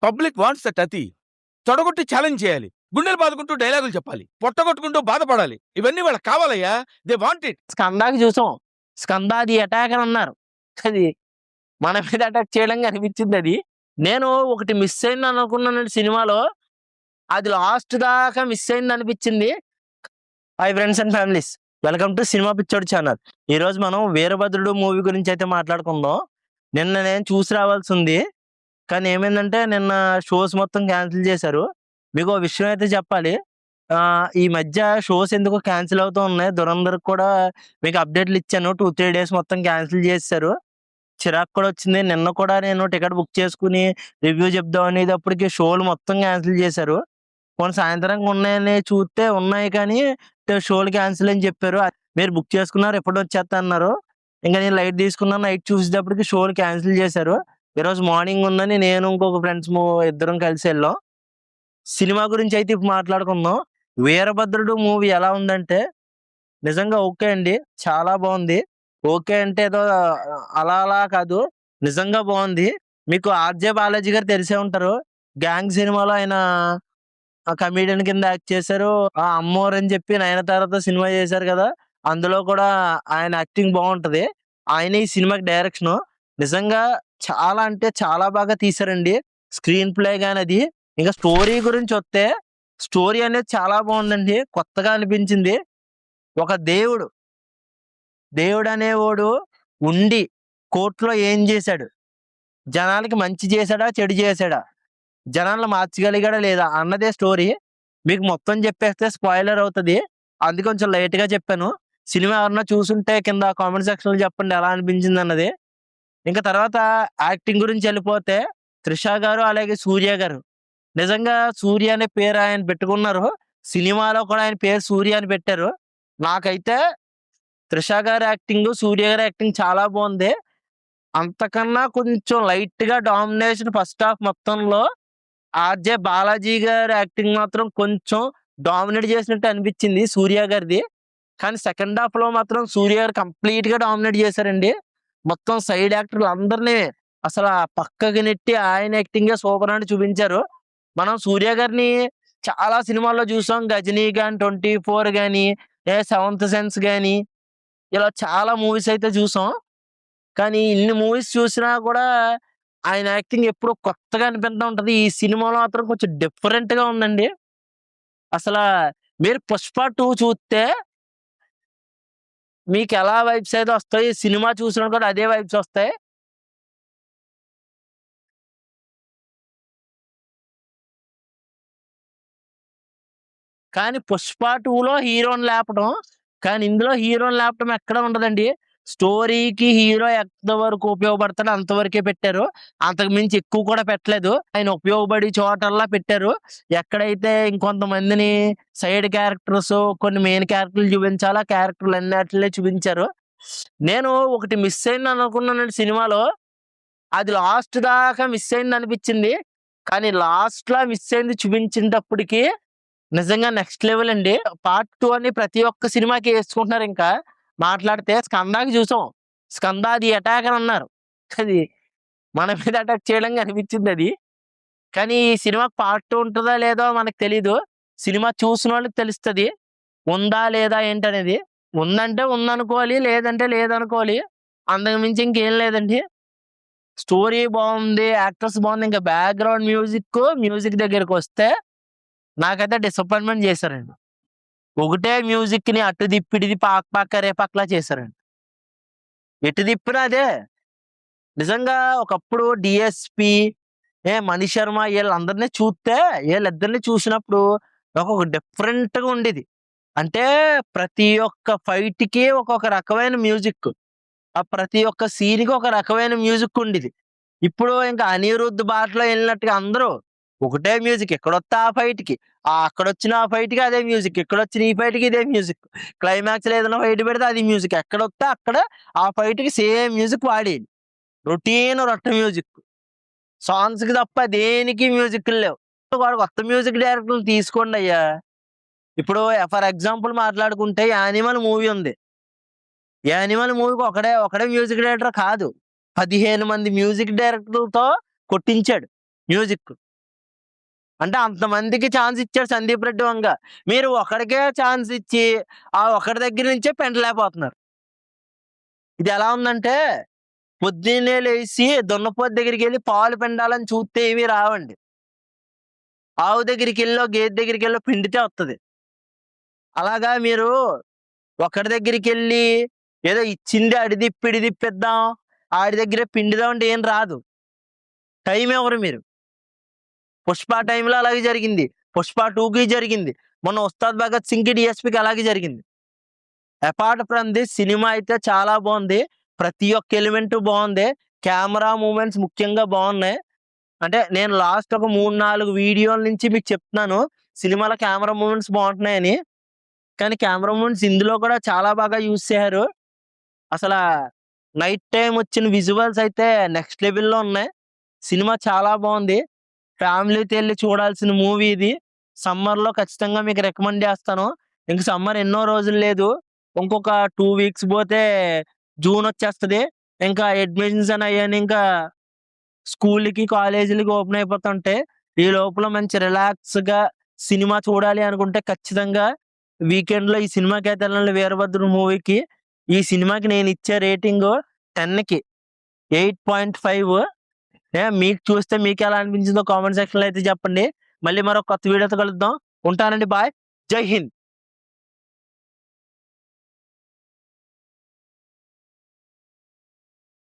Public wants that అతి. తొడగొట్టి challenge చేయాలి. గుండెలు బాదుకుంటూ డైలాగులు చెప్పాలి. పొట్టగొట్టుకుంటూ బాధపడాలి. ఇవన్నీ వాళ్ళకి కావాలయ్యా. They want it. స్కందాకి చూసాం. స్కందాది అటాక్ అని అన్నారు. అది మన మీద అటాక్ చేయడంగా అనిపించింది అది. నేను ఒకటి మిస్ అయింది అనుకున్నానండి సినిమాలో. అది లాస్ట్ దాకా మిస్ అయింది అనిపించింది. Hi friends and families, welcome to cinema పిచ్చోడు ఛానల్. ఈరోజు మనం వీరభద్రుడు మూవీ గురించి అయితే మాట్లాడుకుందాం. నిన్న నేను చూసి రావాల్సి ఉంది, కానీ ఏమైందంటే నిన్న షోస్ మొత్తం క్యాన్సిల్ చేశారు. మీకు ఒక విషయం అయితే చెప్పాలి. ఈ మధ్య షోస్ ఎందుకో క్యాన్సిల్ అవుతూ ఉన్నాయి. దురంధర్కి కూడా మీకు అప్డేట్లు ఇచ్చాను. 2-3 డేస్ మొత్తం క్యాన్సిల్ చేశారు. చిరాకు కూడా వచ్చింది. నిన్న కూడా నేను టికెట్ బుక్ చేసుకుని రివ్యూ చెప్దాం అనేటప్పటికి షోలు మొత్తం క్యాన్సిల్ చేశారు. కొన్ని సాయంత్రం ఉన్నాయని చూస్తే ఉన్నాయి, కానీ షోలు క్యాన్సిల్ అని చెప్పారు. మీరు బుక్ చేసుకున్నారు, ఎప్పుడు వచ్చేస్తా అన్నారు. ఇంకా నేను లైట్ తీసుకున్నాను. నైట్ చూసేటప్పటికి షోలు క్యాన్సిల్ చేశారు. ఈరోజు మార్నింగ్ ఉందని నేను ఇంకొక ఫ్రెండ్స్ ఇద్దరం కలిసి వెళ్ళాం. సినిమా గురించి అయితే ఇప్పుడు మాట్లాడుకుందాం. వీరభద్రుడు మూవీ ఎలా ఉందంటే నిజంగా ఓకే అండి, చాలా బాగుంది. ఓకే అంటే ఏదో అలా అలా కాదు, నిజంగా బాగుంది. మీకు ఆర్జే బాలాజీ గారు తెలిసే ఉంటారు. గ్యాంగ్ సినిమాలో ఆయన కమీడియన్ కింద యాక్ట్ చేశారు. ఆ అమ్మోరు అని చెప్పి నయనతారతో సినిమా చేశారు కదా, అందులో కూడా ఆయన యాక్టింగ్ బాగుంటది. ఆయన ఈ సినిమాకి డైరెక్షన్ నిజంగా చాలా అంటే చాలా బాగా తీశారండి. స్క్రీన్ ప్లే గాని అది. ఇంకా స్టోరీ గురించి వస్తే, స్టోరీ అనేది చాలా బాగుందండి, కొత్తగా అనిపించింది. ఒక దేవుడు అనేవాడు ఉండి కోర్టులో ఏం చేశాడు, జనాలకి మంచి చేశాడా చెడు చేశాడా, జనాలను మార్చగలిగాడా లేదా అన్నదే స్టోరీ. మీకు మొత్తం చెప్పేస్తే స్పాయిలర్ అవుతుంది, అందుకే కొంచెం లైట్ గా చెప్పాను. సినిమా ఎవరన్నా చూసుంటే కింద కామెంట్ సెక్షన్ లో చెప్పండి ఎలా అనిపించింది అన్నది. ఇంకా తర్వాత యాక్టింగ్ గురించి వెళ్ళిపోతే, త్రిష గారు అలాగే సూర్య గారు, నిజంగా సూర్య అనే పేరు ఆయన పెట్టుకున్నారు. సినిమాలో కూడా ఆయన పేరు సూర్య అని పెట్టారు. నాకైతే త్రిష గారి యాక్టింగ్, సూర్య గారి యాక్టింగ్ చాలా బాగుంది. అంతకన్నా కొంచెం లైట్ గా డామినేషన్ ఫస్ట్ హాఫ్ మొత్తంలో ఆర్జే బాలాజీ గారి యాక్టింగ్ మాత్రం కొంచెం డామినేట్ చేసినట్టు అనిపించింది సూర్య గారిది. కానీ సెకండ్ హాఫ్ లో మాత్రం సూర్య గారు కంప్లీట్ గా డామినేట్ చేశారండి. మొత్తం సైడ్ యాక్టర్లు అందరినీ అసలు పక్కకి నెట్టి ఆయన యాక్టింగ్ సూపర్ అని చూపించారు. మనం సూర్య గారిని చాలా సినిమాల్లో చూసాం. గజనీ గాని, 24 గాని, సెవెంత్ సెన్స్ గాని, ఇలా చాలా మూవీస్ అయితే చూసాం. కానీ ఇన్ని మూవీస్ చూసినా కూడా ఆయన యాక్టింగ్ ఎప్పుడూ కొత్తగా అనిపిస్తూ ఉంటది. ఈ సినిమాలో మాత్రం కొంచెం డిఫరెంట్ గా ఉందండి. అసలు మీరు పుష్ప 2 చూస్తే మీకు ఎలా వైబ్స్ అయితే వస్తాయి, సినిమా చూసినా కూడా అదే వైబ్స్ వస్తాయి. కానీ పుష్ప 2లో హీరోని లేపడం, కానీ ఇందులో హీరోని లేపడం ఎక్కడ ఉండదండి. స్టోరీకి హీరో ఎంతవరకు ఉపయోగపడతాడో అంతవరకే పెట్టారు. అంతకు మించి ఎక్కువ కూడా పెట్టలేదు. ఆయన ఉపయోగపడి చోటల్లా పెట్టారు. ఎక్కడైతే ఇంకొంతమందిని సైడ్ క్యారెక్టర్స్, కొన్ని మెయిన్ క్యారెక్టర్లు చూపించాలా, క్యారెక్టర్లు అన్నిటిలే చూపించారు. నేను ఒకటి మిస్ అయింది అనుకున్నానండి సినిమాలో. అది లాస్ట్ దాకా మిస్ అయింది అనిపించింది. కానీ లాస్ట్ లా మిస్ అయింది చూపించేటప్పటికి నిజంగా నెక్స్ట్ లెవెల్ అండి. పార్ట్ 2 అని ప్రతి ఒక్క సినిమాకి వేసుకుంటున్నారు. ఇంకా మాట్లాడితే స్కందాకి చూసాం. స్కందాది అటాక్ అని అన్నారు. అది మన మీద అటాక్ చేయడంగా అనిపించింది అది. కానీ ఈ సినిమాకి పార్ట్ 2 ఉంటుందా లేదో మనకు తెలీదు. సినిమా చూసిన వాళ్ళకి తెలుస్తుంది ఉందా లేదా ఏంటనేది. ఉందంటే ఉందనుకోవాలి, లేదంటే లేదనుకోవాలి. అంతకు మించి ఇంకేం లేదండి. స్టోరీ బాగుంది, యాక్టర్స్ బాగుంది. ఇంకా బ్యాక్గ్రౌండ్ మ్యూజిక్ దగ్గరికి వస్తే నాకైతే డిసప్పాయింట్మెంట్ చేశారండి. ఒకటే మ్యూజిక్ ని అటు దిప్పి ఇటు దిప్పి పక్క రేపక్కలా చేశారండి. ఎటు తిప్పినా అదే. నిజంగా ఒకప్పుడు డిఎస్పి, మణిశర్మ వీళ్ళందరినీ చూస్తే, వీళ్ళిద్దరిని చూసినప్పుడు నాకు ఒక డిఫరెంట్ గా ఉండేది. అంటే ప్రతి ఒక్క ఫైట్ కి ఒక్కొక్క రకమైన మ్యూజిక్, ఆ ప్రతి ఒక్క సీన్ కి ఒక రకమైన మ్యూజిక్ ఉండేది. ఇప్పుడు ఇంకా అనిరుద్ధ్ బాటలో వెళ్ళినట్టుగా అందరూ ఒకటే మ్యూజిక్, ఎక్కడొస్తే ఆ ఫైట్ కి, అక్కడొచ్చిన ఆ ఫైట్ కి అదే మ్యూజిక్, ఇక్కడొచ్చిన ఈ ఫైట్ కి ఇదే మ్యూజిక్, క్లైమాక్స్ లో ఏదైనా ఫైట్ పెడితే అది మ్యూజిక్, ఎక్కడొస్తే అక్కడ ఆ ఫైట్ కి సేమ్ మ్యూజిక్ వాడేది. రొట్ట మ్యూజిక్, సాంగ్స్ కి తప్ప దేనికి మ్యూజిక్ లేవు. వాడు కొత్త మ్యూజిక్ డైరెక్టర్ తీసుకోండి అయ్యా. ఇప్పుడు ఫర్ ఎగ్జాంపుల్ మాట్లాడుకుంటే యానిమల్ మూవీ ఉంది. యానిమల్ మూవీకి ఒకడే మ్యూజిక్ డైరెక్టర్ కాదు, 15 మంది మ్యూజిక్ డైరెక్టర్లతో కొట్టించాడు మ్యూజిక్. అంటే అంతమందికి ఛాన్స్ ఇచ్చాడు సందీప్ రెడ్డి వంగ. మీరు ఒకడికే ఛాన్స్ ఇచ్చి, ఆ ఒకడి దగ్గర నుంచే పెంటలేకపోతున్నారు. ఇది ఎలా ఉందంటే, పొద్దున్నే లేసి దున్నపోతు దగ్గరికెళ్ళి పాలు పిండాలని చూస్తే ఏమీ రావండి. ఆవు దగ్గరికెళ్ళో, గేదె దగ్గరికెళ్ళో పిండితే వత్తది. అలాగా మీరు ఒకడి దగ్గరికెళ్ళి ఏదో ఇచ్చింది అడిదిప్పి, ఇడిదిప్పిద్దాం, ఆడి దగ్గరే పిండుదాం అంటే ఏం రాదు. టైం ఇవ్వరు మీరు. 'పుష్ప' టైంలో అలాగే జరిగింది. 'పుష్ప 2'కి జరిగింది. మొన్న 'ఉస్తాద్ భగత్ సింగ్‌కి' డీఎస్‌పీకి అలాగే జరిగింది. అపార్ట్ ఫ్రమ్ దిస్ సినిమా అయితే చాలా బావుంది. ప్రతి ఒక్క ఎలిమెంట్ బావుంది. కెమెరా మూవ్‌మెంట్స్ ముఖ్యంగా బావున్నాయి. అంటే నేను లాస్ట్ ఒక 3, 4 వీడియోల నుంచి మీకు చెప్తున్నాను. సినిమాలో కెమెరా మూవ్‌మెంట్స్ బావుంటున్నాయని. కానీ కెమెరా మూవ్‌మెంట్స్ ఇందులో కూడా చాలా బాగా యూజ్ చేశారు. అసలా నైట్ టైమ్ వచ్చిన విజువల్స్ అయితే నెక్స్ట్ లెవెల్‌లో ఉన్నాయి. సినిమా చాలా బావుంది. ఫ్యామిలీతో ఎళ్లి చూడాల్సిన మూవీ ఇది. సమ్మర్‌లో ఖచ్చితంగా మీకు రికమెండ్ చేస్తాను. ఇంక సమ్మర్ ఎన్నో రోజులు లేదు. ఇంకొక 2 వీక్స్ పోతే జూన్ వచ్చేస్తది. ఇంకా అడ్మిషన్స్ అని అయ్యని ఇంకా స్కూల్‌లకి, కాలేజీలకి ఓపెన్ అయిపోతుంటాయి. ఈ లోపల మంచి రిలాక్స్‌గా సినిమా చూడాలి అనుకుంటే ఖచ్చితంగా వీకెండ్‌లో ఈ సినిమాకైతే ఎళ్ళండి 'వీరభద్రుడు' మూవీకి. ఈ సినిమాకి నేనిచ్చే రేటింగు 10కి 8.5. మీకు చూస్తే మీకెలా అనిపించిందో కామెంట్ సెక్షన్‌లో అయితే చెప్పండి. మళ్ళీ మరో కొత్త వీడియోతో కలుద్దాం. ఉంటానండి. బాయ్. జై హింద్.